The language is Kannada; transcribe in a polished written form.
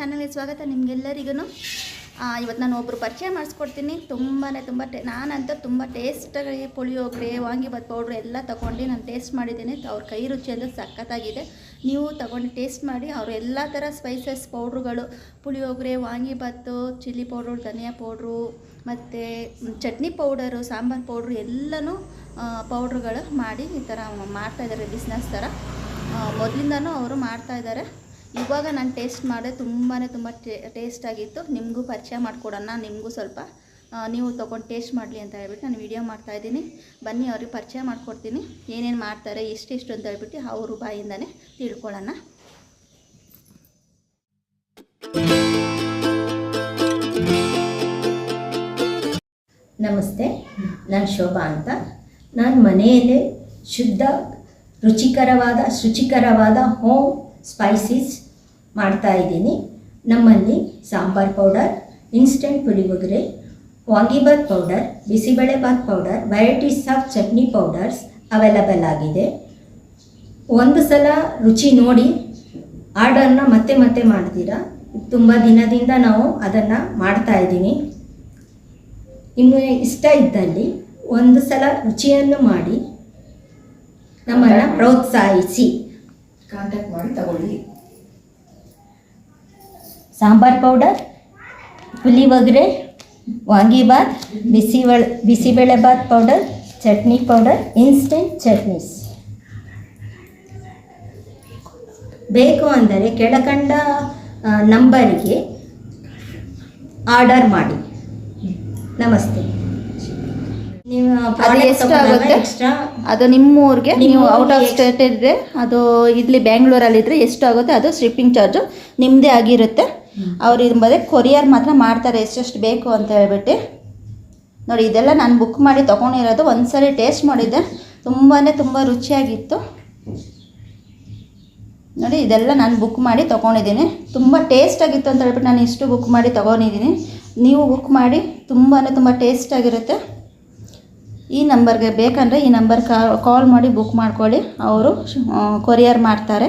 ಚಾನಲ್ಗೆ ಸ್ವಾಗತ. ನಿಮಗೆಲ್ಲರಿಗೂ ಇವತ್ತು ನಾನು ಒಬ್ಬರು ಪರಿಚಯ ಮಾಡಿಸ್ಕೊಡ್ತೀನಿ. ನಾನಂತೂ ತುಂಬ ಟೇಸ್ಟಾಗಿ ಪುಳಿಯೋಗರೆ, ವಾಂಗಿಬಾತ್ ಪೌಡ್ರು ಎಲ್ಲ ತೊಗೊಂಡು ನಾನು ಟೇಸ್ಟ್ ಮಾಡಿದ್ದೀನಿ. ಅವ್ರ ಕೈ ರುಚಿ ಅಂದರೆ ಸಖತ್ತಾಗಿದೆ. ನೀವು ತೊಗೊಂಡು ಟೇಸ್ಟ್ ಮಾಡಿ. ಅವರು ಎಲ್ಲ ಥರ ಸ್ಪೈಸಸ್ ಪೌಡ್ರುಗಳು, ಪುಳಿಯೋಗರೆ, ವಾಂಗಿಬಾತು, ಚಿಲ್ಲಿ ಪೌಡ್ರು, ಧನಿಯಾ ಪೌಡ್ರು ಮತ್ತು ಚಟ್ನಿ ಪೌಡರು, ಸಾಂಬಾರು ಪೌಡ್ರು ಎಲ್ಲನೂ ಪೌಡ್ರುಗಳು ಮಾಡಿ ಈ ಥರ ಮಾಡ್ತಾಯಿದ್ದಾರೆ. ಬಿಸ್ನೆಸ್ ಥರ ಮೊದಲಿಂದನೂ ಅವರು ಮಾಡ್ತಾಯಿದ್ದಾರೆ. ಇವಾಗ ನಾನು ಟೇಸ್ಟ್ ಮಾಡಿದೆ, ತುಂಬ ಟೇಸ್ಟಾಗಿತ್ತು. ನಿಮಗೂ ಪರಿಚಯ ಮಾಡಿಕೊಡೋಣ, ನಿಮಗೂ ಸ್ವಲ್ಪ ನೀವು ತೊಗೊಂಡು ಟೇಸ್ಟ್ ಮಾಡಲಿ ಅಂತ ಹೇಳ್ಬಿಟ್ಟು ನಾನು ವಿಡಿಯೋ ಮಾಡ್ತಾಯಿದ್ದೀನಿ. ಬನ್ನಿ, ಅವ್ರಿಗೆ ಪರಿಚಯ ಮಾಡಿಕೊಡ್ತೀನಿ. ಏನೇನು ಮಾಡ್ತಾರೆ, ಎಷ್ಟು ಅಂತ ಹೇಳ್ಬಿಟ್ಟು ಅವರು ಬಾಯಿಂದನೇ ತಿಳ್ಕೊಳ್ಳೋಣ. ನಮಸ್ತೆ, ನಾನು ಶೋಭಾ ಅಂತ. ನಾನು ಮನೆಯಲ್ಲೇ ಶುದ್ಧ ಶುಚಿಕರವಾದ ಹೋಮ್ ಸ್ಪೈಸಸ್ ಮಾಡ್ತಾಯಿದ್ದೀನಿ. ನಮ್ಮಲ್ಲಿ sambar powder, instant puliyogare, vangibath powder, bisibelebath powder, varieties of chutney powders available ಆಗಿದೆ. ಒಂದು ಸಲ ರುಚಿ ನೋಡಿ ಆರ್ಡರ್ನ ಮತ್ತೆ ಮಾಡ್ತೀರಾ. ತುಂಬ ದಿನದಿಂದ ನಾವು ಅದನ್ನು ಮಾಡ್ತಾಯಿದ್ದೀನಿ. ನಿಮಗೆ ಇಷ್ಟ ಇದ್ದಲ್ಲಿ ಒಂದು ಸಲ ರುಚಿಯನ್ನು ಮಾಡಿ ನಮ್ಮನ್ನು ಪ್ರೋತ್ಸಾಹಿಸಿ. ಕಾಂಟ್ಯಾಕ್ಟ್ ಮಾಡಿ ತಗೊಳ್ಳಿ. Sambar powder, puliyogare, vangibath, bisibelebath powder, chutney powder, instant chutneys ಬೇಕು ಅಂದರೆ ಕೆಳಕಂಡ ನಂಬರಿಗೆ ಆರ್ಡರ್ ಮಾಡಿ. ನಮಸ್ತೆ. ಅದು ಎಷ್ಟಾಗುತ್ತೆ, ಅದು ನಿಮ್ಮೂರಿಗೆ, ನೀವು ಔಟ್ ಆಫ್ ಸ್ಟೇಟ್ ಇದ್ದರೆ, ಅದು ಇಲ್ಲಿ ಬ್ಯಾಂಗ್ಳೂರಲ್ಲಿದ್ದರೆ ಎಷ್ಟು ಆಗುತ್ತೆ ಅದು ಶಿಪ್ಪಿಂಗ್ ಚಾರ್ಜು ನಿಮ್ಮದೇ ಆಗಿರುತ್ತೆ. ಅವ್ರು ಇದು ಕೊರಿಯರ್ ಮಾತ್ರ ಮಾಡ್ತಾರೆ, ಎಷ್ಟೆಷ್ಟು ಬೇಕು ಅಂತ ಹೇಳ್ಬಿಟ್ಟು. ನೋಡಿ, ಇದೆಲ್ಲ ನಾನು ಬುಕ್ ಮಾಡಿ ತೊಗೊಂಡಿರೋದು. ಒಂದ್ಸರಿ ಟೇಸ್ಟ್ ಮಾಡಿದ್ದೆ, ತುಂಬ ರುಚಿಯಾಗಿತ್ತು. ನೋಡಿ, ಇದೆಲ್ಲ ನಾನು ಬುಕ್ ಮಾಡಿ ತೊಗೊಂಡಿದ್ದೀನಿ. ತುಂಬ ಟೇಸ್ಟಾಗಿತ್ತು ಅಂತ ಹೇಳ್ಬಿಟ್ಟು ನಾನು ಇಷ್ಟು ಬುಕ್ ಮಾಡಿ ತೊಗೊಂಡಿದ್ದೀನಿ. ನೀವು ಬುಕ್ ಮಾಡಿ, ತುಂಬ ಟೇಸ್ಟಾಗಿರುತ್ತೆ. ಈ ನಂಬರ್ಗೆ ಬೇಕಂದರೆ ಈ ನಂಬರ್ ಕಾಲ್ ಮಾಡಿ ಬುಕ್ ಮಾಡ್ಕೊಳ್ಳಿ. ಅವರು ಕೊರಿಯರ್ ಮಾಡ್ತಾರೆ.